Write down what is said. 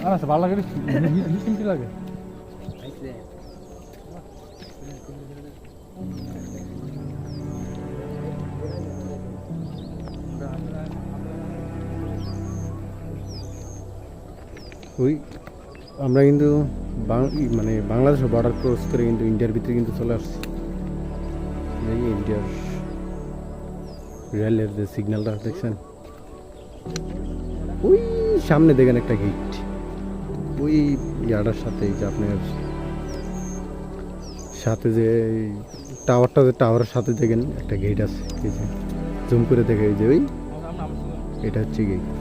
আচ্ছা ভালো লাগে কি লাগে ওই আমরা কিন্তু মানে বাংলাদেশের বর্ডার ক্রস করে কিন্তু ইন্ডিয়ার ভিতরে কিন্তু চলে আসছি। এই ইন্ডিয়ার রেলের যে সিগন্যালটা দেখছেন, ওই সামনে দেখেন একটা গেট, ওই ইয়াটার সাথে যে আপনার সাথে যে টাওয়ারের সাথে দেখেন একটা গেট আছে, এই যে জুম করে দেখে, এই যে ওই এটা হচ্ছে গেট।